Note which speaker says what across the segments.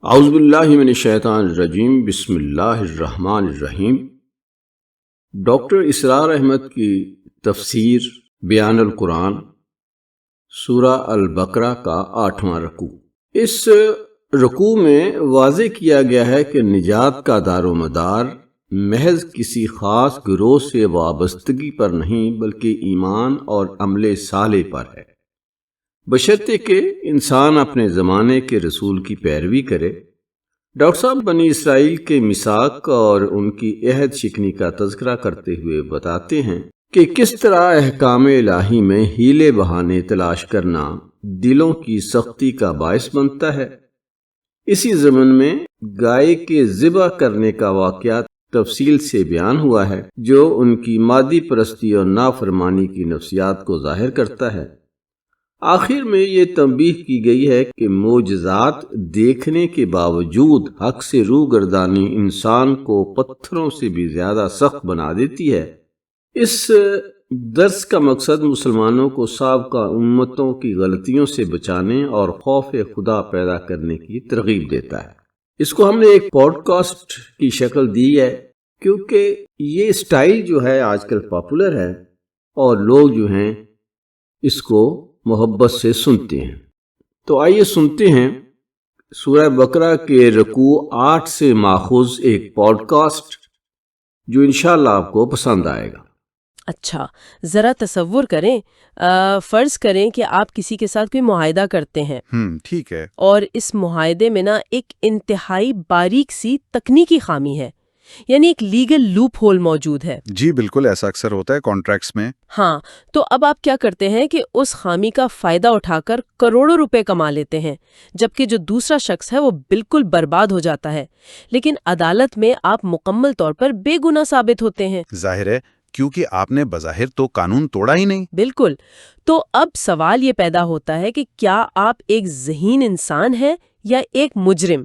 Speaker 1: اعوذ باللہ من الشیطان الرجیم، بسم اللہ الرحمن الرحیم۔ ڈاکٹر اسرار احمد کی تفسیر بیان القرآن، سورہ البقرہ کا 8واں رکوع۔ اس رکوع میں واضح کیا گیا ہے کہ نجات کا دار و مدار محض کسی خاص گروہ سے وابستگی پر نہیں بلکہ ایمان اور عمل صالح پر ہے، بشرطے کہ انسان اپنے زمانے کے رسول کی پیروی کرے۔ ڈاکٹر صاحب بنی اسرائیل کے میثاق اور ان کی عہد شکنی کا تذکرہ کرتے ہوئے بتاتے ہیں کہ کس طرح احکام الہی میں ہیلے بہانے تلاش کرنا دلوں کی سختی کا باعث بنتا ہے۔ اسی ضمن میں گائے کے ذبح کرنے کا واقعہ تفصیل سے بیان ہوا ہے، جو ان کی مادی پرستی اور نافرمانی کی نفسیات کو ظاہر کرتا ہے۔ آخر میں یہ تنبیہ کی گئی ہے کہ معجزات دیکھنے کے باوجود حق سے روگردانی انسان کو پتھروں سے بھی زیادہ سخت بنا دیتی ہے۔ اس درس کا مقصد مسلمانوں کو سابقہ امتوں کی غلطیوں سے بچانے اور خوف خدا پیدا کرنے کی ترغیب دیتا ہے۔ اس کو ہم نے ایک پوڈ کاسٹ کی شکل دی ہے کیونکہ یہ سٹائل جو ہے آج کل پاپولر ہے اور لوگ جو ہیں اس کو محبت سے سنتے ہیں۔ تو آئیے سنتے ہیں سورہ بقرہ کے رکوع 8 سے ماخوذ ایک پوڈ کاسٹ جو انشاءاللہ آپ کو پسند آئے گا۔
Speaker 2: اچھا، ذرا تصور کریں، فرض کریں کہ آپ کسی کے ساتھ کوئی معاہدہ کرتے ہیں۔
Speaker 3: ٹھیک ہے۔
Speaker 2: اور اس معاہدے میں ایک انتہائی باریک سی تکنیکی خامی ہے، یعنی ایک لیگل لوپ ہول موجود ہے۔
Speaker 3: جی بالکل، ایسا اکثر ہوتا ہے کانٹریکٹس میں۔
Speaker 2: ہاں، تو اب آپ کیا کرتے ہیں کہ اس خامی کا فائدہ اٹھا کر کروڑوں روپے کما لیتے ہیں، جبکہ جو دوسرا شخص ہے وہ بالکل برباد ہو جاتا ہے، لیکن عدالت میں آپ مکمل طور پر بے گناہ ثابت ہوتے ہیں۔
Speaker 3: ظاہر ہے، کیونکہ آپ نے بظاہر تو قانون توڑا ہی نہیں۔
Speaker 2: بالکل۔ تو اب سوال یہ پیدا ہوتا ہے کہ کیا آپ ایک ذہین انسان ہیں یا ایک مجرم؟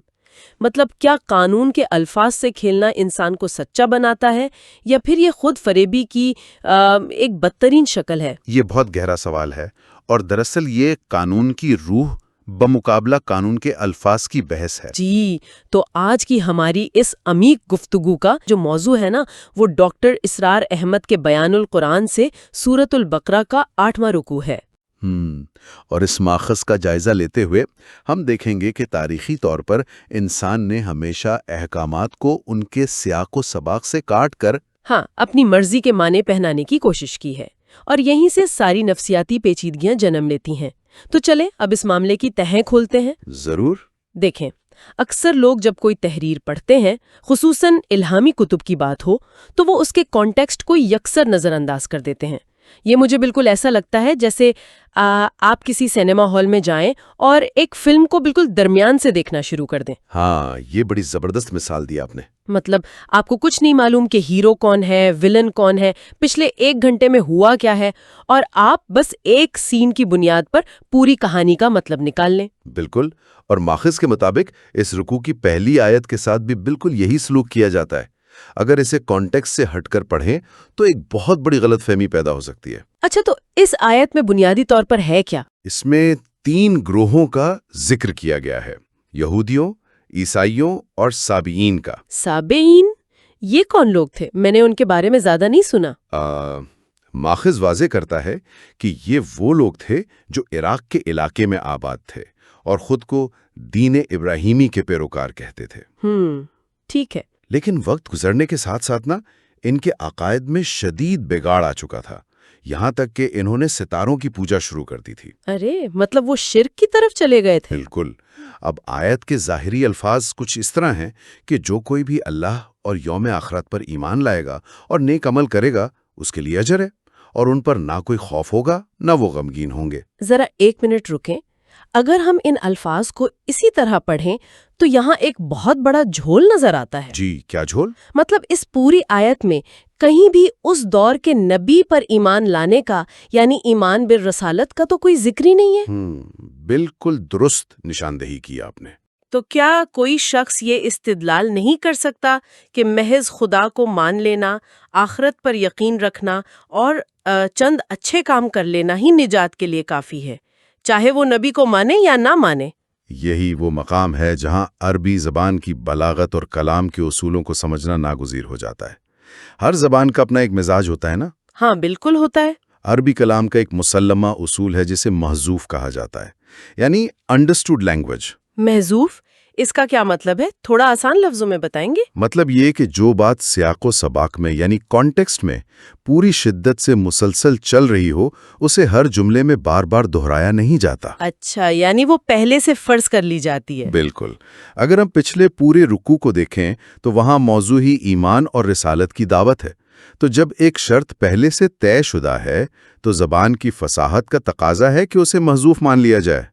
Speaker 2: مطلب کیا قانون کے الفاظ سے کھیلنا انسان کو سچا بناتا ہے یا پھر یہ خود فریبی کی ایک بدترین شکل ہے؟
Speaker 3: یہ بہت گہرا سوال ہے، اور دراصل یہ قانون کی روح بمقابلہ قانون کے الفاظ کی بحث ہے۔
Speaker 2: جی، تو آج کی ہماری اس عمیق گفتگو کا جو موضوع ہے وہ ڈاکٹر اسرار احمد کے بیان القرآن سے سورۃ البقرہ کا 8واں رکوع ہے۔
Speaker 3: اور اس ماخذ کا جائزہ لیتے ہوئے ہم دیکھیں گے کہ تاریخی طور پر انسان نے ہمیشہ احکامات کو ان کے سیاق و سباق سے کاٹ کر
Speaker 2: اپنی مرضی کے معنی پہنانے کی کوشش کی ہے، اور یہیں سے ساری نفسیاتی پیچیدگیاں جنم لیتی ہیں۔ تو چلیں اب اس معاملے کی تہیں کھولتے ہیں۔
Speaker 3: ضرور۔
Speaker 2: دیکھیں، اکثر لوگ جب کوئی تحریر پڑھتے ہیں، خصوصاً الہامی کتب کی بات ہو، تو وہ اس کے کانٹیکسٹ کو یکسر نظر انداز کر دیتے ہیں۔ یہ مجھے بالکل ایسا لگتا ہے جیسے آپ کسی سینما ہال میں جائیں اور ایک فلم کو بالکل درمیان سے دیکھنا شروع کر دیں۔
Speaker 3: ہاں، یہ بڑی زبردست مثال دی آپ نے۔
Speaker 2: مطلب آپ کو کچھ نہیں معلوم کہ ہیرو کون ہے، ویلن کون ہے، پچھلے 1 گھنٹے میں ہوا کیا ہے، اور آپ بس ایک سین کی بنیاد پر پوری کہانی کا مطلب نکال لیں۔
Speaker 3: بالکل، اور ماخذ کے مطابق اس رکوع کی پہلی آیت کے ساتھ بھی بالکل یہی سلوک کیا جاتا ہے۔ اگر اسے کانٹیکسٹ سے ہٹ کر پڑھیں تو ایک بہت بڑی غلط فہمی پیدا ہو سکتی ہے۔
Speaker 2: اچھا، تو اس آیت میں بنیادی طور پر ہے کیا؟
Speaker 3: اس میں 3 گروہوں کا ذکر کیا گیا ہے، یہودیوں، عیسائیوں اور سابئین کا۔
Speaker 2: سابئین؟ یہ کون لوگ تھے؟ میں نے ان کے بارے میں زیادہ نہیں سنا۔
Speaker 3: ماخذ واضح کرتا ہے کہ یہ وہ لوگ تھے جو عراق کے علاقے میں آباد تھے اور خود کو دین ابراہیمی کے پیروکار کہتے تھے۔
Speaker 2: ٹھیک ہے۔
Speaker 3: لیکن وقت گزرنے کے ساتھ ساتھ ان کے عقائد میں شدید بگاڑ آ چکا تھا، یہاں تک کہ انہوں نے ستاروں کی پوجا شروع کر دی تھی۔
Speaker 2: ارے، مطلب وہ شرک کی طرف چلے گئے تھے۔
Speaker 3: بالکل۔ اب آیت کے ظاہری الفاظ کچھ اس طرح ہیں کہ جو کوئی بھی اللہ اور یوم آخرت پر ایمان لائے گا اور نیک عمل کرے گا، اس کے لیے اجر ہے، اور ان پر نہ کوئی خوف ہوگا نہ وہ غمگین ہوں گے۔
Speaker 2: ذرا 1 منٹ رکیں۔ اگر ہم ان الفاظ کو اسی طرح پڑھیں تو یہاں ایک بہت بڑا جھول نظر آتا ہے۔
Speaker 3: جی، کیا جھول؟
Speaker 2: مطلب اس پوری آیت میں کہیں بھی اس دور کے نبی پر ایمان لانے کا، یعنی ایمان بالرسالت کا تو کوئی ذکر ہی نہیں ہے۔
Speaker 3: بالکل درست نشاندہی کی آپ نے۔
Speaker 2: تو کیا کوئی شخص یہ استدلال نہیں کر سکتا کہ محض خدا کو مان لینا، آخرت پر یقین رکھنا اور چند اچھے کام کر لینا ہی نجات کے لیے کافی ہے، چاہے وہ نبی کو مانے یا نہ مانے؟
Speaker 3: یہی وہ مقام ہے جہاں عربی زبان کی بلاغت اور کلام کے اصولوں کو سمجھنا ناگزیر ہو جاتا ہے۔ ہر زبان کا اپنا ایک مزاج ہوتا ہے نا؟
Speaker 2: ہاں بالکل ہوتا ہے۔
Speaker 3: عربی کلام کا ایک مسلمہ اصول ہے جسے محذوف کہا جاتا ہے، یعنی انڈرسٹوڈ لینگویج۔
Speaker 2: محذوف، اس کا کیا مطلب ہے؟ تھوڑا آسان لفظوں میں بتائیں گے؟
Speaker 3: مطلب یہ کہ جو بات سیاق و سباق میں یعنی کانٹیکسٹ میں پوری شدت سے مسلسل چل رہی ہو، اسے ہر جملے میں بار بار دہرایا نہیں جاتا۔
Speaker 2: اچھا، یعنی وہ پہلے سے فرض کر لی جاتی ہے۔
Speaker 3: بالکل۔ اگر ہم پچھلے پورے رکوع کو دیکھیں تو وہاں موضوع ہی ایمان اور رسالت کی دعوت ہے۔ تو جب ایک شرط پہلے سے طے شدہ ہے تو زبان کی فصاحت کا تقاضا ہے کہ اسے محذوف مان لیا جائے۔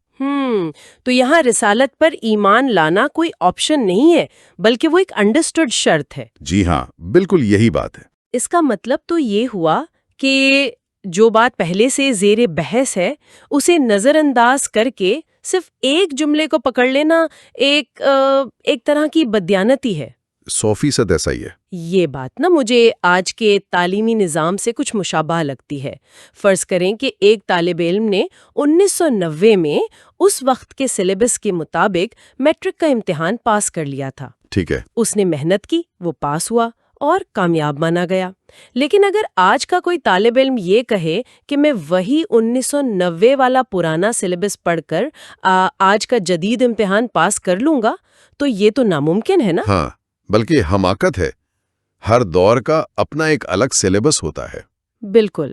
Speaker 2: تو یہاں رسالت پر ایمان لانا کوئی آپشن نہیں ہے، بلکہ وہ ایک انڈرسٹوڈ شرط ہے۔
Speaker 3: جی ہاں، بالکل یہی بات ہے۔
Speaker 2: اس کا مطلب تو یہ ہوا کہ جو بات پہلے سے زیر بحث ہے اسے نظر انداز کر کے صرف ایک جملے کو پکڑ لینا ایک طرح کی بددیانتی ہے۔
Speaker 3: 100% ایسا ہی ہے۔
Speaker 2: یہ بات نا مجھے آج کے تعلیمی نظام سے کچھ مشابہ لگتی ہے۔ فرض کریں کہ ایک طالب علم نے 1990 میں اس وقت کے سلیبس کے مطابق میٹرک کا امتحان پاس کر لیا تھا۔
Speaker 3: ٹھیک ہے۔
Speaker 2: اس نے محنت کی، وہ پاس ہوا اور کامیاب مانا گیا۔ لیکن اگر آج کا کوئی طالب علم یہ کہے کہ میں وہی 1990 والا پرانا سلیبس پڑھ کر آج کا جدید امتحان پاس کر لوں گا تو یہ تو ناممکن ہے نا؟
Speaker 3: ہاں، بلکہ حماقت ہے۔ ہر دور کا اپنا ایک الگ سلیبس ہوتا ہے۔
Speaker 2: بالکل۔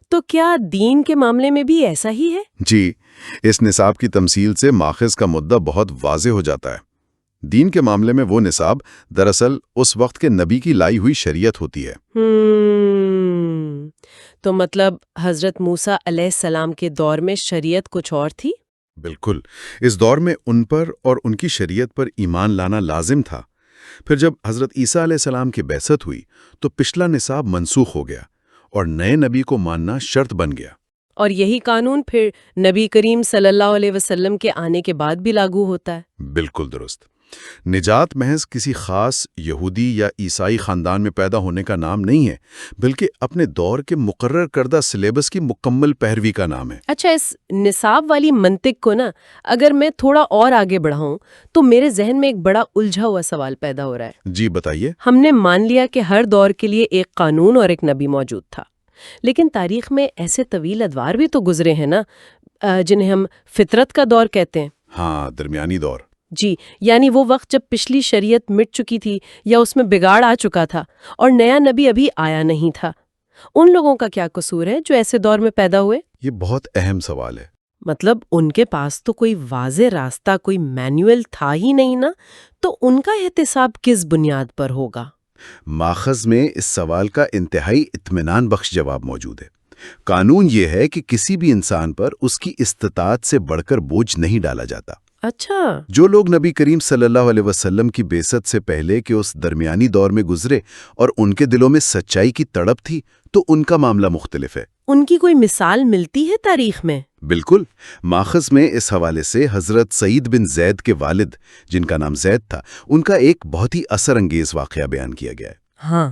Speaker 2: تو کیا دین کے معاملے میں بھی ایسا ہی ہے؟
Speaker 3: جی، اس نصاب کی تمثیل سے ماخذ کا مدعا بہت واضح ہو جاتا ہے۔ دین کے معاملے میں وہ نصاب دراصل اس وقت کے نبی کی لائی ہوئی شریعت ہوتی ہے۔
Speaker 2: تو مطلب حضرت موسیٰ علیہ السلام کے دور میں شریعت کچھ اور تھی؟
Speaker 3: بالکل۔ اس دور میں ان پر اور ان کی شریعت پر ایمان لانا لازم تھا۔ پھر جب حضرت عیسیٰ علیہ السلام کی بعثت ہوئی تو پچھلا نصاب منسوخ ہو گیا اور نئے نبی کو ماننا شرط بن گیا۔
Speaker 2: اور یہی قانون پھر نبی کریم صلی اللہ علیہ وسلم کے آنے کے بعد بھی لاگو ہوتا ہے۔
Speaker 3: بالکل درست۔ نجات محض کسی خاص یہودی یا عیسائی خاندان میں پیدا ہونے کا نام نہیں ہے، بلکہ اپنے دور کے مقرر کردہ سلیبس کی مکمل پیروی کا نام ہے۔
Speaker 2: اچھا، اس نصاب والی منطق کو نا اگر میں تھوڑا اور آگے بڑھاؤں تو میرے ذہن میں ایک بڑا الجھا ہوا سوال پیدا ہو رہا ہے۔
Speaker 3: جی بتائیے۔
Speaker 2: ہم نے مان لیا کہ ہر دور کے لیے ایک قانون اور ایک نبی موجود تھا، لیکن تاریخ میں ایسے طویل ادوار بھی تو گزرے ہیں نا جنہیں ہم فطرت کا دور کہتے ہیں۔
Speaker 3: ہاں، درمیانی دور۔
Speaker 2: جی، یعنی وہ وقت جب پچھلی شریعت مٹ چکی تھی یا اس میں بگاڑ آ چکا تھا اور نیا نبی ابھی آیا نہیں تھا۔ ان لوگوں کا کیا قصور ہے جو ایسے دور میں پیدا ہوئے؟
Speaker 3: یہ بہت اہم سوال ہے۔
Speaker 2: مطلب ان کے پاس تو کوئی واضح راستہ، کوئی مینوئل تھا ہی نہیں نا، تو ان کا احتساب کس بنیاد پر ہوگا؟
Speaker 3: ماخذ میں اس سوال کا انتہائی اطمینان بخش جواب موجود ہے۔ قانون یہ ہے کہ کسی بھی انسان پر اس کی استطاعت سے بڑھ کر بوجھ نہیں ڈالا جاتا۔
Speaker 2: اچھا،
Speaker 3: جو لوگ نبی کریم صلی اللہ علیہ وسلم کی بعثت سے پہلے کے اس درمیانی دور میں گزرے اور ان کے دلوں میں سچائی کی تڑپ تھی تو ان کا معاملہ مختلف ہے۔
Speaker 2: ان کی کوئی مثال ملتی ہے تاریخ میں؟
Speaker 3: بالکل۔ ماخذ میں اس حوالے سے حضرت سعید بن زید کے والد، جن کا نام زید تھا، ان کا ایک بہت ہی اثر انگیز واقعہ بیان کیا گیا ہے۔
Speaker 2: ہاں،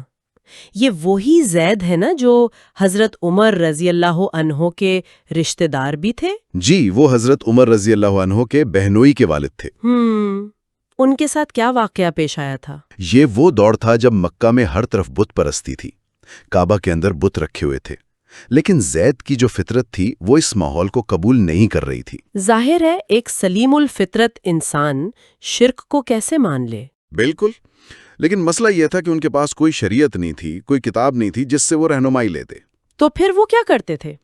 Speaker 2: یہ وہی زید ہے نا جو حضرت عمر رضی اللہ عنہ کے رشتہ دار بھی تھے؟
Speaker 3: جی، وہ حضرت عمر رضی اللہ عنہ کے بہنوئی کے والد تھے۔
Speaker 2: ان کے ساتھ کیا واقعہ پیش آیا تھا؟
Speaker 3: یہ وہ دور تھا جب مکہ میں ہر طرف بت پرستی تھی، کعبہ کے اندر بت رکھے ہوئے تھے، لیکن زید کی جو فطرت تھی وہ اس ماحول کو قبول نہیں کر رہی تھی۔
Speaker 2: ظاہر ہے ایک سلیم الفطرت انسان شرک کو کیسے مان لے؟
Speaker 3: بالکل، لیکن مسئلہ یہ تھا کہ ان کے پاس کوئی شریعت نہیں تھی، کوئی کتاب نہیں تھی جس سے وہ رہنمائی لیتے۔
Speaker 2: تو پھر وہ کیا کرتے تھے؟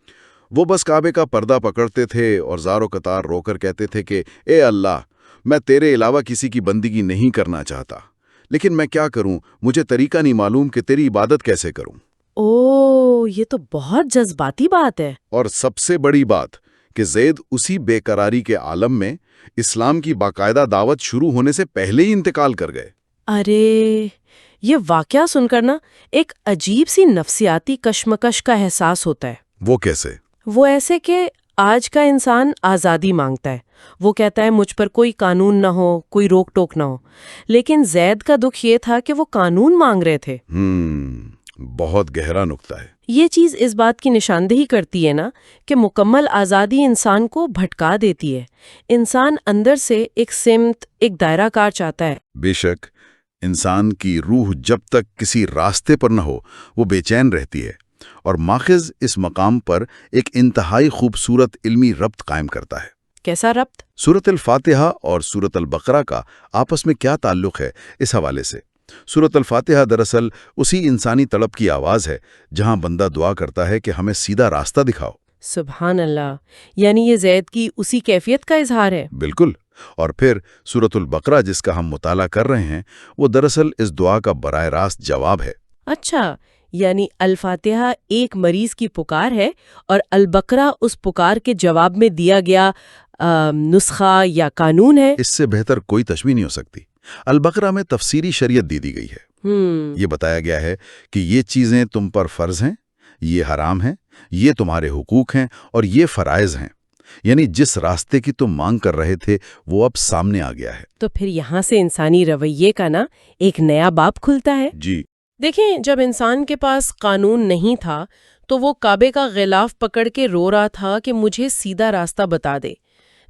Speaker 3: وہ بس کعبے کا پردہ پکڑتے تھے اور زارو قطار رو کر کہتے تھے کہ اے اللہ، میں تیرے علاوہ کسی کی بندگی نہیں کرنا چاہتا، لیکن میں کیا کروں، مجھے طریقہ نہیں معلوم کہ تیری عبادت کیسے کروں۔
Speaker 2: یہ تو بہت جذباتی بات ہے۔ اور
Speaker 3: سب سے بڑی بات کہ زید اسی بے قراری کے عالم میں اسلام کی باقاعدہ دعوت شروع ہونے سے پہلے ہی انتقال کر گئے۔
Speaker 2: ارے، یہ واقعہ سن کر نا ایک عجیب سی نفسیاتی کشمکش کا احساس ہوتا ہے۔
Speaker 3: وہ کیسے؟
Speaker 2: وہ ایسے کہ آج کا انسان آزادی مانگتا ہے، وہ کہتا ہے مجھ پر کوئی قانون نہ ہو، کوئی روک ٹوک نہ ہو، لیکن زید کا دکھ یہ تھا کہ وہ قانون مانگ رہے تھے۔
Speaker 3: بہت گہرا نکتہ ہے۔
Speaker 2: یہ چیز اس بات کی نشاندہی کرتی ہے نا کہ مکمل آزادی انسان کو بھٹکا دیتی ہے. انسان اندر سے ایک سمت، ایک دائرہ کار چاہتا ہے.
Speaker 3: بے شک انسان کی روح جب تک کسی راستے پر نہ ہو وہ بے چین رہتی ہے، اور ماخذ اس مقام پر ایک انتہائی خوبصورت علمی ربط قائم کرتا ہے.
Speaker 2: کیسا ربط؟
Speaker 3: سورۃ الفاتحہ اور سورۃ البقرہ کا آپس میں کیا تعلق ہے اس حوالے سے. سورۃ الفاتحہ دراصل اسی انسانی طلب کی آواز ہے جہاں بندہ دعا کرتا ہے کہ ہمیں سیدھا راستہ دکھاؤ.
Speaker 2: سبحان اللہ، یعنی یہ زید کی اسی کیفیت کا اظہار ہے.
Speaker 3: بالکل. اور پھر سورۃ البقرہ جس کا ہم مطالعہ کر رہے ہیں وہ دراصل اس دعا کا براہ راست جواب ہے.
Speaker 2: اچھا، یعنی الفاتحہ ایک مریض کی پکار ہے اور البقرہ اس پکار کے جواب میں دیا گیا نسخہ یا قانون ہے.
Speaker 3: اس سے بہتر کوئی تشبیہ نہیں ہو سکتی. البقرہ میں تفسیری شریعت دی گئی ہے. یہ بتایا گیا ہے کہ یہ چیزیں تم پر فرض ہیں، یہ حرام ہیں، یہ تمہارے حقوق ہیں اور یہ فرائض ہیں. یعنی جس راستے کی تم مانگ کر رہے تھے وہ اب سامنے آ گیا ہے.
Speaker 2: تو پھر یہاں سے انسانی رویے کا نا ایک نیا باب کھلتا ہے.
Speaker 3: جی
Speaker 2: دیکھیں، جب انسان کے پاس قانون نہیں تھا تو وہ کعبے کا غلاف پکڑ کے رو رہا تھا کہ مجھے سیدھا راستہ بتا دے.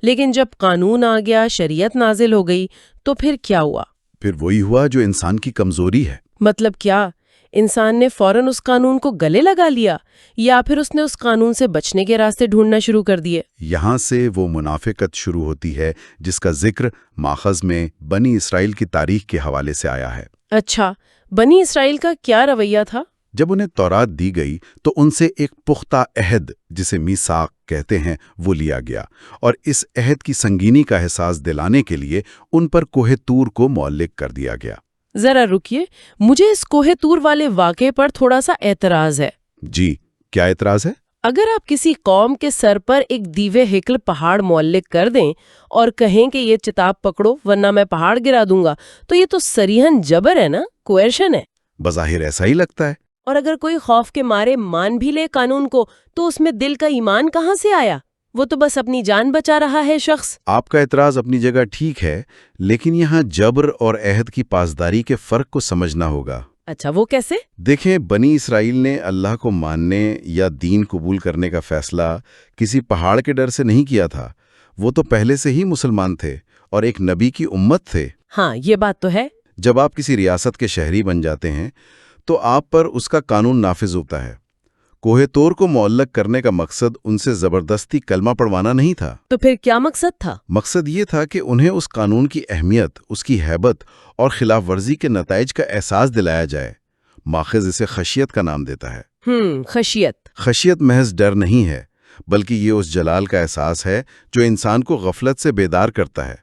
Speaker 2: لیکن جب قانون آ گیا، شریعت نازل ہو گئی، تو پھر کیا ہوا؟
Speaker 3: پھر وہی ہوا جو انسان کی کمزوری ہے.
Speaker 2: مطلب کیا؟ انسان نے فوراً اس قانون کو گلے لگا لیا یا پھر اس نے اس قانون سے بچنے کے راستے ڈھونڈنا شروع کر دیے؟
Speaker 3: یہاں سے وہ منافقت شروع ہوتی ہے جس کا ذکر ماخذ میں بنی اسرائیل کی تاریخ کے حوالے سے آیا ہے.
Speaker 2: اچھا، بنی اسرائیل کا کیا رویہ تھا؟
Speaker 3: جب انہیں تورات دی گئی تو ان سے ایک پختہ عہد جسے میثاق کہتے ہیں وہ لیا گیا، اور اس عہد کی سنگینی کا احساس دلانے کے لیے ان پر کوہ طور کو معلق کر دیا گیا.
Speaker 2: ذرا رکیے، مجھے اس کوہ طور والے واقعے پر تھوڑا سا اعتراض ہے.
Speaker 3: جی کیا اعتراض ہے؟
Speaker 2: اگر آپ کسی قوم کے سر پر ایک دیوے ہکل پہاڑ معلق کر دیں اور کہیں کہ یہ کتاب پکڑو ورنہ میں پہاڑ گرا دوں گا، تو یہ تو صریحاً جبر ہے نا، کوئرشن ہے.
Speaker 3: بظاہر ایسا ہی لگتا ہے.
Speaker 2: اور اگر کوئی خوف کے مارے مان بھی لے قانون کو تو اس میں دل کا ایمان کہاں سے آیا؟ وہ تو بس اپنی جان بچا رہا ہے شخص.
Speaker 3: آپ کا اعتراض اپنی جگہ ٹھیک ہے، لیکن یہاں جبر اور عہد کی پاسداری کے فرق کو سمجھنا ہوگا.
Speaker 2: اچھا، وہ کیسے؟
Speaker 3: دیکھیں، بنی اسرائیل نے اللہ کو ماننے یا دین قبول کرنے کا فیصلہ کسی پہاڑ کے ڈر سے نہیں کیا تھا. وہ تو پہلے سے ہی مسلمان تھے اور ایک نبی کی امت تھے.
Speaker 2: ہاں، یہ بات تو ہے.
Speaker 3: جب آپ کسی ریاست کے شہری بن جاتے ہیں تو آپ پر اس کا قانون نافذ ہوتا ہے. کوہ طور کو معلق کرنے کا مقصد ان سے زبردستی کلمہ پڑھوانا نہیں تھا.
Speaker 2: تو پھر کیا مقصد تھا؟
Speaker 3: مقصد یہ تھا کہ انہیں اس قانون کی اہمیت، اس کی ہیبت اور خلاف ورزی کے نتائج کا احساس دلایا جائے. ماخذ اسے خشیت کا نام دیتا ہے.
Speaker 2: خشیت.
Speaker 3: خشیت محض ڈر نہیں ہے، بلکہ یہ اس جلال کا احساس ہے جو انسان کو غفلت سے بیدار کرتا ہے.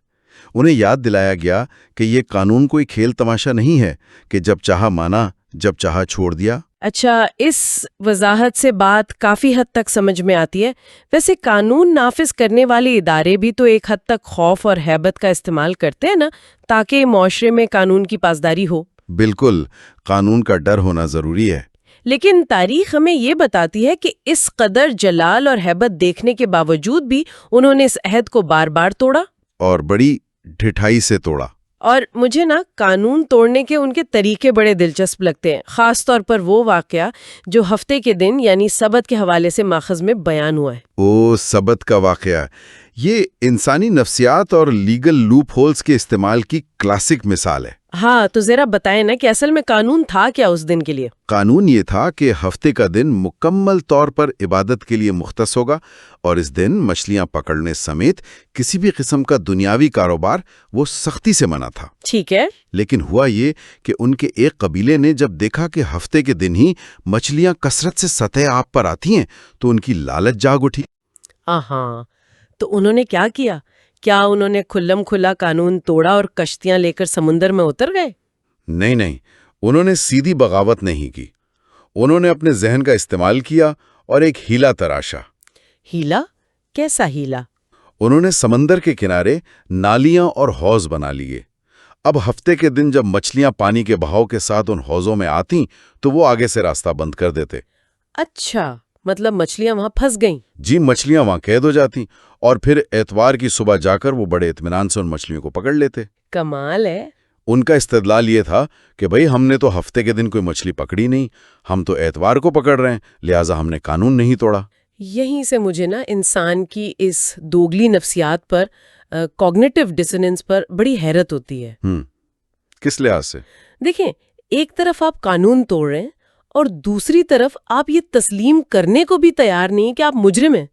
Speaker 3: انہیں یاد دلایا گیا کہ یہ قانون کوئی کھیل تماشا نہیں ہے کہ جب چاہا مانا، جب چاہا چھوڑ دیا.
Speaker 2: اچھا، اس وضاحت سے بات کافی حد تک سمجھ میں آتی ہے. ویسے قانون نافذ کرنے والے ادارے بھی تو ایک حد تک خوف اور ہیبت کا استعمال کرتے ہیں نا، تاکہ معاشرے میں قانون کی پاسداری ہو.
Speaker 3: بالکل، قانون کا ڈر ہونا ضروری ہے.
Speaker 2: لیکن تاریخ ہمیں یہ بتاتی ہے کہ اس قدر جلال اور ہیبت دیکھنے کے باوجود بھی انہوں نے اس عہد کو بار بار توڑا،
Speaker 3: اور بڑی ڈھٹائی سے توڑا.
Speaker 2: اور مجھے نا قانون توڑنے کے ان کے طریقے بڑے دلچسپ لگتے ہیں، خاص طور پر وہ واقعہ جو ہفتے کے دن یعنی سبت کے حوالے سے ماخذ میں بیان ہوا ہے.
Speaker 3: سبت کا واقعہ یہ انسانی نفسیات اور لیگل لوپ ہولز کے استعمال کی کلاسک مثال ہے.
Speaker 2: ہاں، تو ذرا بتائیں نا کہ اصل میں قانون تھا کیا اس دن کے لیے؟
Speaker 3: قانون یہ تھا کہ ہفتے کا دن مکمل طور پر عبادت کے لیے مختص ہوگا، اور اس دن مچھلیاں پکڑنے سمیت کسی بھی قسم کا دنیاوی کاروبار وہ سختی سے منع تھا.
Speaker 2: ٹھیک ہے. لیکن
Speaker 3: ہوا یہ کہ ان کے ایک قبیلے نے جب دیکھا کہ ہفتے کے دن ہی مچھلیاں کثرت سے سطح آب پر آتی ہیں تو ان کی لالچ جاگ اٹھی.
Speaker 2: ہاں، تو انہوں نے کیا کیا؟ کیا انہوں نے کھلم کھلا قانون توڑا اور کشتیاں لے کر سمندر میں اتر گئے؟
Speaker 3: نہیں، انہوں نے سیدھی بغاوت نہیں کی. انہوں نے اپنے ذہن کا استعمال کیا اور ایک ہیلا تراشا.
Speaker 2: ہیلا؟ کیسا ہیلا؟
Speaker 3: انہوں نے سمندر کے کنارے نالیاں اور حوض بنا لیے. اب ہفتے کے دن جب مچھلیاں پانی کے بہاؤ کے ساتھ ان حوضوں میں آتیں تو وہ آگے سے راستہ بند کر دیتے.
Speaker 2: اچھا، مطلب مچھلیاں وہاں پھنس گئیں؟
Speaker 3: جی، مچھلیاں وہاں قید ہو جاتی اور پھر اتوار کی صبح جا کر وہ بڑے اطمینان سے ان مچھلیوں کو پکڑ لیتے.
Speaker 2: کمال ہے.
Speaker 3: ان کا استدلال یہ تھا کہ بھئی ہم نے تو ہفتے کے دن کوئی مچھلی پکڑی نہیں، ہم تو اتوار کو پکڑ رہے ہیں، لہٰذا ہم نے قانون نہیں توڑا۔
Speaker 2: یہیں سے مجھے انسان کی اس دوگلی نفسیات پر، کوگنیٹو ڈسوننس پر بڑی حیرت ہوتی ہے۔
Speaker 3: کس لحاظ سے؟
Speaker 2: دیکھیں، ایک طرف آپ قانون توڑ رہے ہیں اور دوسری طرف آپ یہ تسلیم کرنے کو بھی تیار نہیں کہ آپ مجرم ہیں۔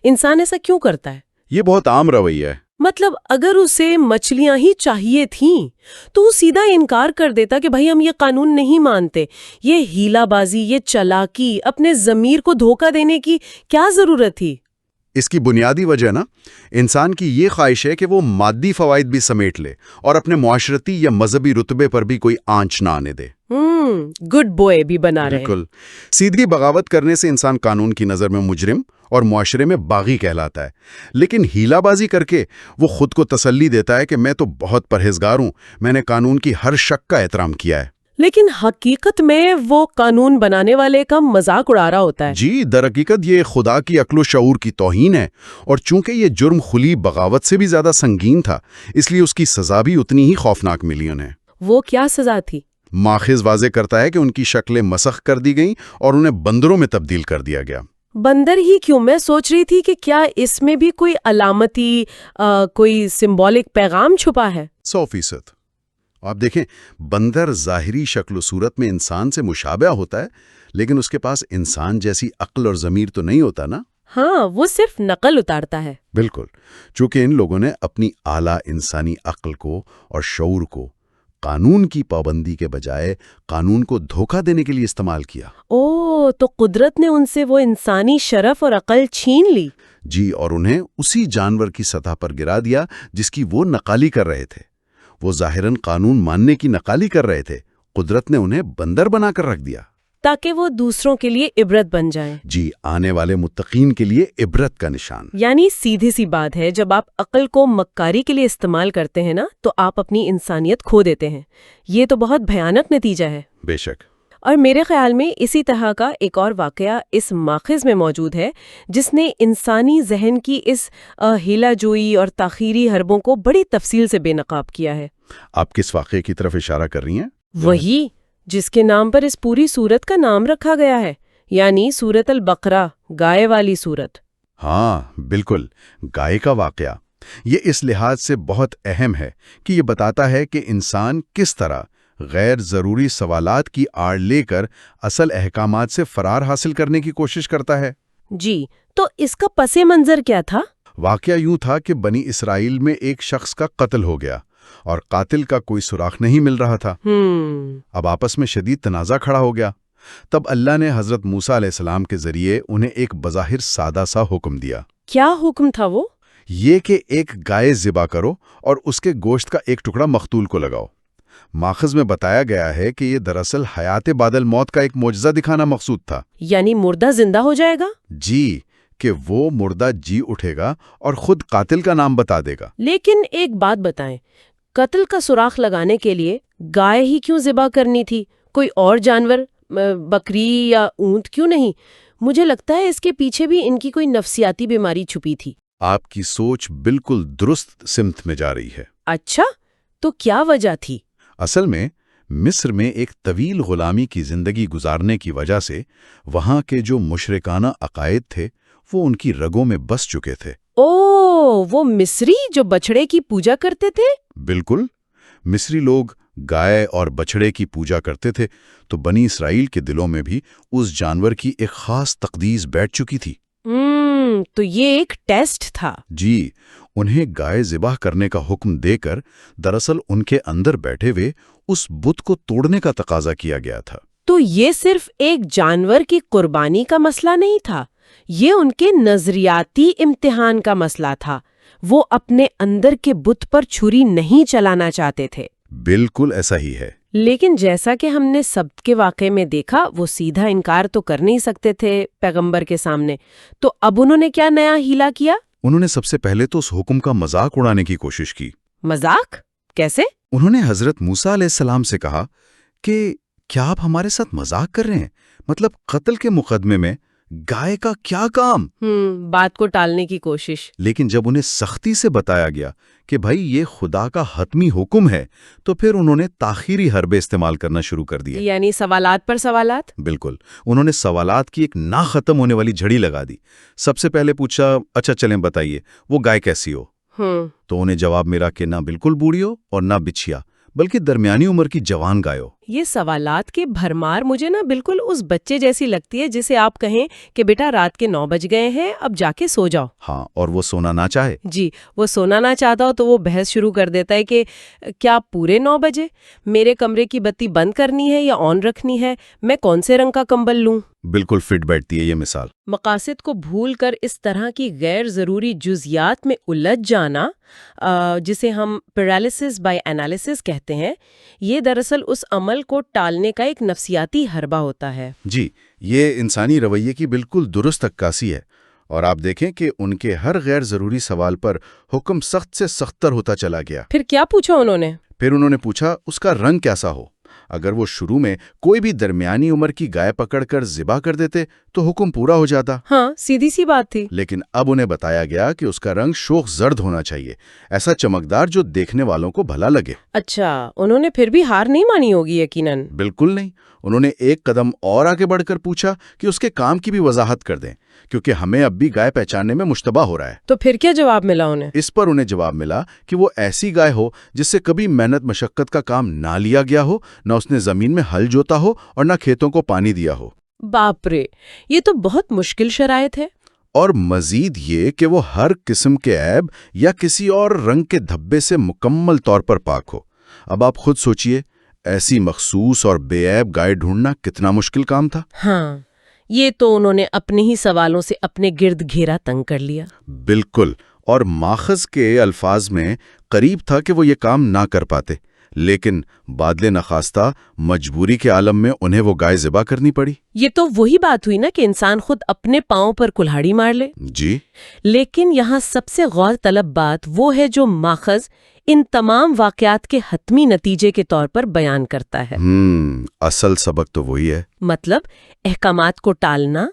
Speaker 2: انسان ایسا کیوں کرتا ہے؟
Speaker 3: یہ بہت عام رویہ ہے۔
Speaker 2: مطلب اگر اسے مچھلیاں ہی چاہیے تھیں تو وہ سیدھا انکار کر دیتا کہ بھائی ہم یہ قانون نہیں مانتے۔ یہ ہیلا بازی، یہ چالاکی، اپنے ضمیر کو دھوکہ دینے کی کیا ضرورت تھی؟
Speaker 3: اس کی بنیادی وجہ انسان کی یہ خواہش ہے کہ وہ مادی فوائد بھی سمیٹ لے اور اپنے معاشرتی یا مذہبی رتبے پر بھی کوئی آنچ نہ آنے دے۔
Speaker 2: گڈ بوائے بھی بنا رہے ہیں۔
Speaker 3: بالکل۔ سیدھی بغاوت کرنے سے انسان قانون کی نظر میں مجرم اور معاشرے میں باغی کہلاتا ہے، لیکن ہیلا بازی کر کے وہ خود کو تسلی دیتا ہے کہ میں تو بہت پرہیزگار ہوں، میں نے قانون کی ہر شک کا احترام کیا ہے۔
Speaker 2: لیکن حقیقت میں وہ قانون بنانے والے کا مذاق اڑا رہا ہوتا ہے۔
Speaker 3: جی، در حقیقت یہ خدا کی عقل و شعور کی توہین ہے، اور چونکہ یہ جرم کھلی بغاوت سے بھی زیادہ سنگین تھا، اس لیے اس کی سزا بھی اتنی ہی خوفناک ملی انہیں۔
Speaker 2: وہ کیا سزا تھی؟
Speaker 3: ماخذ واضح کرتا ہے کہ ان کی شکلیں مسخ کر دی گئیں اور انہیں بندروں میں تبدیل کر دیا گیا۔
Speaker 2: بندر ہی کیوں؟ میں سوچ رہی تھی کہ کیا اس میں بھی کوئی علامتی، کوئی سمبولک پیغام چھپا ہے؟
Speaker 3: 100%۔ آپ دیکھیں، بندر ظاہری شکل و صورت میں انسان سے مشابہ ہوتا ہے، لیکن اس کے پاس انسان جیسی عقل اور ضمیر تو نہیں ہوتا نا۔
Speaker 2: ہاں، وہ صرف نقل اتارتا ہے۔
Speaker 3: بالکل، چونکہ ان لوگوں نے اپنی اعلیٰ انسانی عقل کو اور شعور کو قانون کی پابندی کے بجائے قانون کو دھوکہ دینے کے لیے استعمال کیا۔
Speaker 2: تو قدرت نے ان سے وہ انسانی شرف اور عقل چھین لی۔
Speaker 3: جی، اور انہیں اسی جانور کی سطح پر گرا دیا جس کی وہ نقالی کر رہے تھے۔ وہ ظاہراً قانون ماننے کی نقالی کر رہے تھے، قدرت نے انہیں بندر بنا کر رکھ دیا
Speaker 2: تاکہ وہ دوسروں کے لیے عبرت بن جائیں۔
Speaker 3: جی، آنے والے متقین کے لیے عبرت کا نشان۔
Speaker 2: یعنی سیدھی سی بات ہے، جب آپ عقل کو مکاری کے لیے استعمال کرتے ہیں نا، تو آپ اپنی انسانیت کھو دیتے ہیں۔ یہ تو بہت بھیانک نتیجہ ہے۔
Speaker 3: بے شک۔
Speaker 2: اور میرے خیال میں اسی طرح کا ایک اور واقعہ اس ماخذ میں موجود ہے جس نے انسانی ذہن کی اس ہیلا جوئی اور تاخیری حربوں کو بڑی تفصیل سے بے نقاب کیا ہے۔
Speaker 3: آپ کس واقعے کی طرف اشارہ کر رہی ہیں؟
Speaker 2: وہی جس کے نام پر اس پوری سورت کا نام رکھا گیا ہے، یعنی سورت البقرہ، گائے والی سورت۔
Speaker 3: ہاں بالکل، گائے کا واقعہ یہ اس لحاظ سے بہت اہم ہے کہ یہ بتاتا ہے کہ انسان کس طرح غیر ضروری سوالات کی آڑ لے کر اصل احکامات سے فرار حاصل کرنے کی کوشش کرتا ہے۔
Speaker 2: جی، تو اس کا پس منظر کیا تھا؟
Speaker 3: واقعہ یوں تھا کہ بنی اسرائیل میں ایک شخص کا قتل ہو گیا اور قاتل کا کوئی سراغ نہیں مل رہا تھا۔ اب آپس میں شدید تنازع کھڑا ہو گیا۔ تب اللہ نے حضرت موسیٰ علیہ السلام کے ذریعے انہیں ایک بظاہر سادہ سا حکم دیا۔
Speaker 2: کیا حکم تھا وہ؟
Speaker 3: یہ کہ ایک گائے ذبح کرو اور اس کے گوشت کا ایک ٹکڑا مقتول کو لگاؤ۔ ماخذ میں بتایا گیا ہے کہ یہ دراصل حیات بعد الموت کا ایک معجزہ دکھانا مقصود تھا۔
Speaker 2: یعنی مردہ زندہ ہو جائے گا؟
Speaker 3: جی، کہ وہ مردہ جی اٹھے گا اور خود قاتل کا نام بتا دے گا۔
Speaker 2: لیکن ایک بات بتائیں، قتل کا سراغ لگانے کے لیے گائے ہی کیوں ذبح کرنی تھی؟ کوئی اور جانور، بکری یا اونٹ کیوں نہیں؟ مجھے لگتا ہے اس کے پیچھے بھی ان کی کوئی نفسیاتی بیماری چھپی تھی۔
Speaker 3: آپ کی سوچ بالکل درست سمت میں جا رہی ہے۔
Speaker 2: اچھا، تو کیا وجہ تھی؟
Speaker 3: اصل میں مصر میں ایک طویل غلامی کی زندگی گزارنے کی وجہ سے وہاں کے جو مشرکانہ عقائد تھے وہ ان کی رگوں میں بس چکے تھے۔
Speaker 2: وہ مصری جو بچڑے کی پوجا کرتے تھے؟
Speaker 3: بالکل، مصری لوگ گائے اور بچڑے کی پوجا کرتے تھے، تو بنی اسرائیل کے دلوں میں بھی اس جانور کی ایک خاص تقدیس بیٹھ چکی تھی۔
Speaker 2: تو یہ ایک ٹیسٹ تھا۔
Speaker 3: جی، انہیں گائے ذبح کرنے کا حکم دے کر دراصل ان کے اندر بیٹھے ہوئے اس بت کو توڑنے کا تقاضا کیا گیا تھا۔
Speaker 2: تو یہ صرف ایک جانور کی قربانی کا مسئلہ نہیں تھا، یہ ان کے نظریاتی امتحان کا مسئلہ تھا۔ وہ اپنے اندر کے بت پر چھری نہیں چلانا چاہتے تھے۔
Speaker 3: بالکل ایسا ہی ہے۔
Speaker 2: لیکن جیسا کہ ہم نے سبت کے واقعے میں دیکھا، وہ سیدھا انکار تو کر نہیں سکتے تھے پیغمبر کے سامنے، تو اب انہوں نے کیا نیا ہیلا کیا؟
Speaker 3: انہوں نے سب سے پہلے تو اس حکم کا مذاق اڑانے کی کوشش کی۔
Speaker 2: مذاق؟ کیسے؟
Speaker 3: انہوں نے حضرت موسیٰ علیہ السلام سے کہا کہ کیا آپ ہمارے ساتھ مذاق کر رہے ہیں؟ مطلب قتل کے مقدمے میں گائے کا کیا کام؟
Speaker 2: بات کو ٹالنے کی کوشش۔
Speaker 3: لیکن جب انہیں سختی سے بتایا گیا کہ بھائی یہ خدا کا حتمی حکم ہے تو پھر انہوں نے تاخیری حربے استعمال کرنا شروع کر دیے۔
Speaker 2: یعنی سوالات پر سوالات؟
Speaker 3: بالکل، انہوں نے سوالات کی ایک نہ ختم ہونے والی جھڑی لگا دی۔ سب سے پہلے پوچھا، اچھا چلیں بتائیے وہ گائے کیسی ہو؟ تو انہیں جواب ملا کہ نہ بالکل بوڑھی ہو اور نہ بچھیا، بلکہ درمیانی عمر کی جوان گائے ہو۔
Speaker 2: یہ سوالات کے بھرمار مجھے نا بالکل اس بچے جیسی لگتی ہے جسے آپ کہیں کہ بیٹا رات کے 9 بج گئے ہیں، اب جا کے سو جاؤ۔
Speaker 3: ہاں، اور وہ سونا نہ چاہے۔
Speaker 2: جی، وہ سونا نہ چاہتا ہو تو وہ بحث شروع کر دیتا ہے کہ کیا پورے 9 بجے؟ میرے کمرے کی بتی بند کرنی ہے یا آن رکھنی ہے؟ میں کون سے رنگ کا کمبل لوں؟
Speaker 3: بالکل فٹ بیٹھتی ہے یہ مثال۔
Speaker 2: مقاصد کو بھول کر اس طرح کی غیر ضروری جزیات میں الجھ جانا، جسے ہم پیرالیسس بائی انالیسس کہتے ہیں، یہ دراصل اس عمل کو ٹالنے کا ایک نفسیاتی حربہ ہوتا ہے۔
Speaker 3: جی، یہ انسانی رویے کی بالکل درست عکاسی ہے، اور آپ دیکھیں کہ ان کے ہر غیر ضروری سوال پر حکم سخت سے سختتر ہوتا چلا گیا۔
Speaker 2: پھر کیا پوچھا انہوں نے؟
Speaker 3: پھر انہوں نے پوچھا اس کا رنگ کیسا ہو۔ اگر وہ شروع میں کوئی بھی درمیانی عمر کی گائے پکڑ کر ذبح کر دیتے تو حکم پورا ہو جاتا۔
Speaker 2: ہاں، سیدھی سی بات تھی۔
Speaker 3: لیکن اب انہیں بتایا گیا کہ اس کا رنگ شوخ زرد ہونا چاہیے، ایسا چمکدار جو دیکھنے والوں کو بھلا لگے۔
Speaker 2: اچھا، انہوں نے پھر بھی ہار نہیں مانی ہوگی یقیناً۔
Speaker 3: بالکل نہیں، انہوں نے ایک قدم اور آگے بڑھ کر پوچھا کہ اس کے کام کی بھی وضاحت کر دیں، کیونکہ ہمیں اب بھی گائے پہچاننے میں مشتبہ ہو رہا ہے۔
Speaker 2: تو پھر کیا جواب ملا انہیں؟
Speaker 3: اس پر انہیں جواب ملا کہ وہ ایسی گائے ہو جس سے کبھی محنت مشقت کا کام نہ لیا گیا ہو، نہ اس نے زمین میں ہل جوتا ہو اور نہ کھیتوں کو پانی دیا ہو۔
Speaker 2: باپ رے، یہ تو بہت مشکل شرائط ہے۔
Speaker 3: اور مزید یہ کہ وہ ہر قسم کے عیب یا کسی اور رنگ کے دھبے سے مکمل طور پر پاک ہو۔ اب آپ خود سوچئے، ایسی مخصوص اور بے عیب گائے ڈھونڈنا کتنا مشکل کام تھا۔
Speaker 2: ہاں، یہ تو انہوں نے اپنے ہی سوالوں سے اپنے گرد گھیرا تنگ کر لیا۔
Speaker 3: بالکل، اور ماخذ کے الفاظ میں قریب تھا کہ وہ یہ کام نہ کر پاتے، لیکن بادل نخواستہ مجبوری کے عالم میں انہیں وہ گائے ذبح کرنی پڑی۔
Speaker 2: یہ تو وہی بات ہوئی نا کہ انسان خود اپنے پاؤں پر کلہاڑی مار لے۔
Speaker 3: جی،
Speaker 2: لیکن یہاں سب سے غور طلب بات وہ ہے جو ماخذ ان تمام واقعات کے حتمی نتیجے کے طور پر بیان کرتا ہے۔
Speaker 3: اصل سبق تو وہی ہے۔
Speaker 2: مطلب احکامات کو ٹالنا،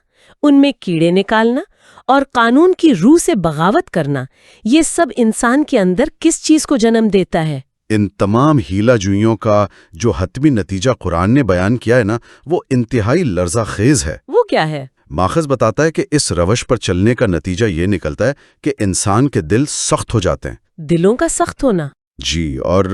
Speaker 2: ان میں کیڑے نکالنا اور قانون کی روح سے بغاوت کرنا، یہ سب انسان کے اندر کس چیز کو جنم دیتا ہے؟
Speaker 3: ان تمام ہیلا جوئیوں کا جو حتمی نتیجہ قرآن نے بیان کیا ہے نا، وہ انتہائی لرزہ خیز ہے۔
Speaker 2: وہ کیا ہے؟
Speaker 3: ماخذ بتاتا ہے کہ اس روش پر چلنے کا نتیجہ یہ نکلتا ہے کہ انسان کے دل سخت ہو جاتے ہیں۔
Speaker 2: دلوں کا سخت ہونا؟
Speaker 3: جی، اور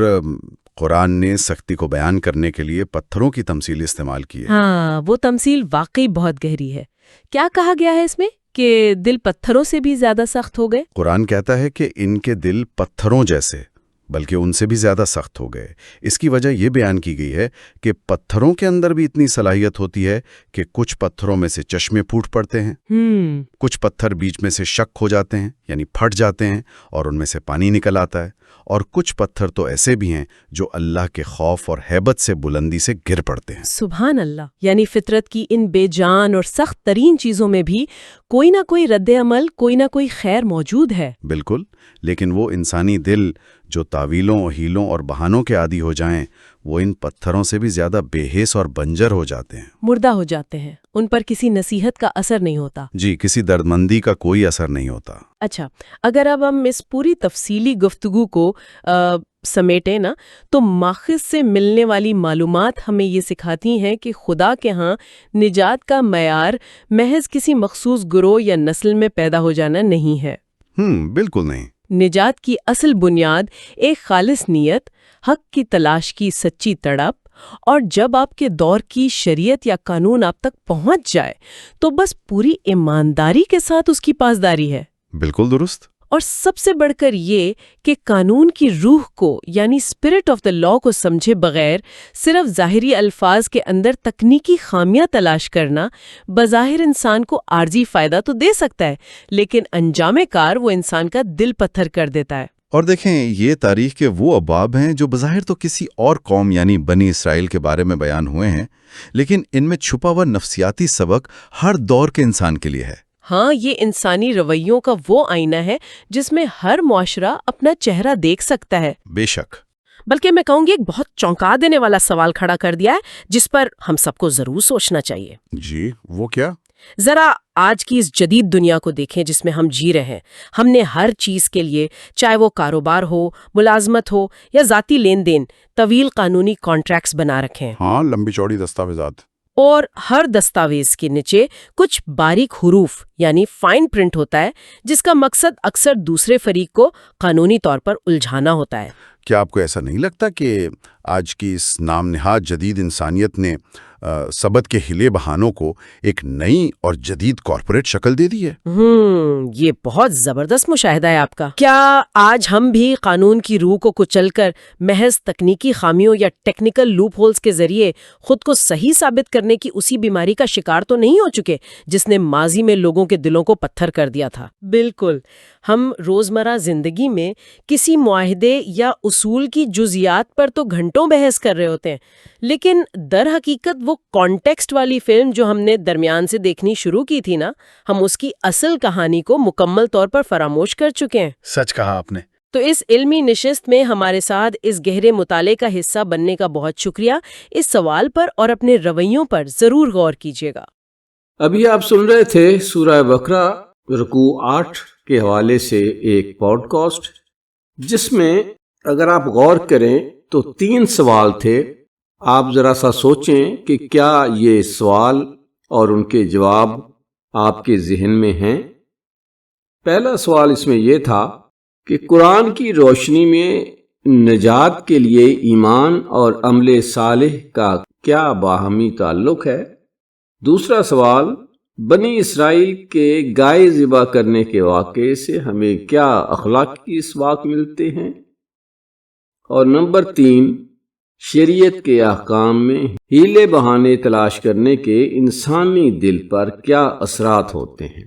Speaker 3: قرآن نے سختی کو بیان کرنے کے لیے پتھروں کی تمثیل استعمال کی ہے۔
Speaker 2: ہاں، وہ تمثیل واقعی بہت گہری ہے۔ کیا کہا گیا ہے اس میں کہ دل پتھروں سے بھی زیادہ سخت ہو گئے؟
Speaker 3: قرآن کہتا ہے کہ ان کے دل پتھروں جیسے، بلکہ ان سے بھی زیادہ سخت ہو گئے۔ اس کی وجہ یہ بیان کی گئی ہے کہ پتھروں کے اندر بھی اتنی صلاحیت ہوتی ہے کہ کچھ پتھروں میں سے چشمے پھوٹ پڑتے ہیں، کچھ پتھر بیچ میں سے شک ہو جاتے ہیں، یعنی پھٹ جاتے ہیں اور ان میں سے پانی نکل آتا ہے، اور کچھ پتھر تو ایسے بھی ہیں جو اللہ کے خوف اور ہیبت سے بلندی سے گر پڑتے ہیں۔
Speaker 2: سبحان اللہ! یعنی فطرت کی ان بے جان اور سخت ترین چیزوں میں بھی کوئی نہ کوئی رد عمل، کوئی نہ کوئی خیر موجود ہے۔
Speaker 3: بالکل، لیکن وہ انسانی دل جو تعویلوں، ہیلوں اور بہانوں کے عادی ہو جائیں، وہ ان پتھروں سے بھی زیادہ بے حیث اور بنجر ہو جاتے ہیں،
Speaker 2: مردہ ہو جاتے ہیں۔ ان پر کسی نصیحت کا اثر نہیں ہوتا۔
Speaker 3: جی، کسی دردمندی کا کوئی اثر نہیں ہوتا۔
Speaker 2: اچھا، اگر اب ہم اس پوری تفصیلی گفتگو کو سمیٹیں نا، تو ماخذ سے ملنے والی معلومات ہمیں یہ سکھاتی ہیں کہ خدا کے ہاں نجات کا معیار محض کسی مخصوص گروہ یا نسل میں پیدا ہو جانا نہیں ہے۔
Speaker 3: بالکل نہیں۔
Speaker 2: نجات کی اصل بنیاد ایک خالص نیت، حق کی تلاش کی سچی تڑپ، اور جب آپ کے دور کی شریعت یا قانون آپ تک پہنچ جائے تو بس پوری ایمانداری کے ساتھ اس کی پاسداری ہے۔
Speaker 3: بالکل درست۔
Speaker 2: اور سب سے بڑھ کر یہ کہ قانون کی روح کو یعنی اسپرٹ آف دا لا کو سمجھے بغیر صرف ظاہری الفاظ کے اندر تکنیکی خامیاں تلاش کرنا بظاہر انسان کو عارضی فائدہ تو دے سکتا ہے، لیکن انجام کار وہ انسان کا دل پتھر کر دیتا ہے۔
Speaker 3: اور دیکھیں، یہ تاریخ کے وہ ابواب ہیں جو بظاہر تو کسی اور قوم یعنی بنی اسرائیل کے بارے میں بیان ہوئے ہیں، لیکن ان میں چھپا ہوا نفسیاتی سبق ہر دور کے انسان کے لیے ہے۔
Speaker 2: ہاں، یہ انسانی رویوں کا وہ آئینہ ہے جس میں ہر معاشرہ اپنا چہرہ دیکھ سکتا ہے۔
Speaker 3: بے شک۔
Speaker 2: بلکہ میں کہوں گی ایک بہت چونکا دینے والا سوال کھڑا کر دیا ہے جس پر ہم سب کو ضرور سوچنا چاہیے۔
Speaker 3: جی، وہ کیا؟
Speaker 2: ذرا آج کی اس جدید دنیا کو دیکھیں جس میں ہم جی رہے ہیں۔ ہم نے ہر چیز کے لیے، چاہے وہ کاروبار ہو، ملازمت ہو یا ذاتی لین دین، طویل قانونی کانٹریکٹس بنا رکھے ہیں،
Speaker 3: ہاں، لمبی چوڑی دستاویزات۔
Speaker 2: اور ہر دستاویز کے نیچے کچھ باریک حروف یعنی فائن پرنٹ ہوتا ہے جس کا مقصد اکثر دوسرے فریق کو قانونی طور پر الجھانا ہوتا ہے۔
Speaker 3: کیا آپ کو ایسا نہیں لگتا کہ آج کی اس نام نہاد جدید انسانیت نے سبت کے ہلے بہانوں کو ایک نئی اور جدید کارپوریٹ شکل دے دی ہے؟
Speaker 2: یہ بہت زبردست مشاہدہ ہے آپ کا۔ کیا آج ہم بھی قانون کی روح کو کچل کر محض تکنیکی خامیوں یا ٹیکنیکل لوپ ہولز کے ذریعے خود کو صحیح ثابت کرنے کی اسی بیماری کا شکار تو نہیں ہو چکے جس نے ماضی میں لوگوں کے دلوں کو پتھر کر دیا تھا؟ بالکل، ہم روزمرہ زندگی میں کسی معاہدے یا اصول کی جزیات پر تو گھنٹوں بحث کر رہے ہوتے ہیں، لیکن در حقیقت وہ کانٹیکسٹ والی فلم جو ہم نے درمیان سے دیکھنی شروع کی تھی نا، ہم اس کی اصل کہانی کو مکمل طور پر فراموش کر چکے ہیں۔
Speaker 4: سچ کہا آپ نے۔
Speaker 2: تو اس علمی نشست میں ہمارے ساتھ اس گہرے مطالعے کا حصہ بننے کا بہت شکریہ۔ اس سوال پر اور اپنے رویوں پر ضرور غور کیجیے گا۔
Speaker 1: ابھی آپ سن رہے تھے سورہ بقرہ رکوع 8 کے حوالے سے ایک پوڈ کاسٹ، جس میں اگر آپ غور کریں تو 3 سوال تھے۔ آپ ذرا سا سوچیں کہ کیا یہ سوال اور ان کے جواب آپ کے ذہن میں ہیں؟ پہلا سوال اس میں یہ تھا کہ قرآن کی روشنی میں نجات کے لیے ایمان اور عمل صالح کا کیا باہمی تعلق ہے؟ دوسرا سوال، بنی اسرائیل کے گائے ذبح کرنے کے واقعے سے ہمیں کیا اخلاقی اسباق ملتے ہیں؟ اور نمبر 3، شریعت کے احکام میں ہیلے بہانے تلاش کرنے کے انسانی دل پر کیا اثرات ہوتے ہیں؟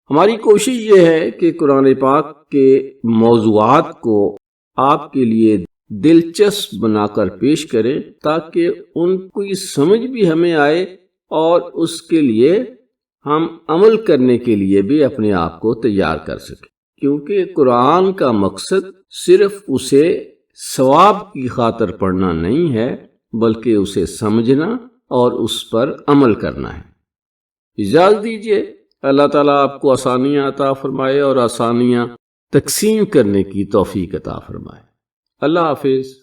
Speaker 1: ہماری کوشش یہ ہے کہ قرآن پاک کے موضوعات کو آپ کے لیے دلچسپ بنا کر پیش کریں تاکہ ان کی سمجھ بھی ہمیں آئے اور اس کے لیے ہم عمل کرنے کے لیے بھی اپنے آپ کو تیار کر سکیں، کیونکہ قرآن کا مقصد صرف اسے ثواب کی خاطر پڑھنا نہیں ہے بلکہ اسے سمجھنا اور اس پر عمل کرنا ہے۔ اجازت دیجیے، اللہ تعالیٰ آپ کو آسانیاں عطا فرمائے اور آسانیاں تقسیم کرنے کی توفیق عطا فرمائے۔ اللہ حافظ۔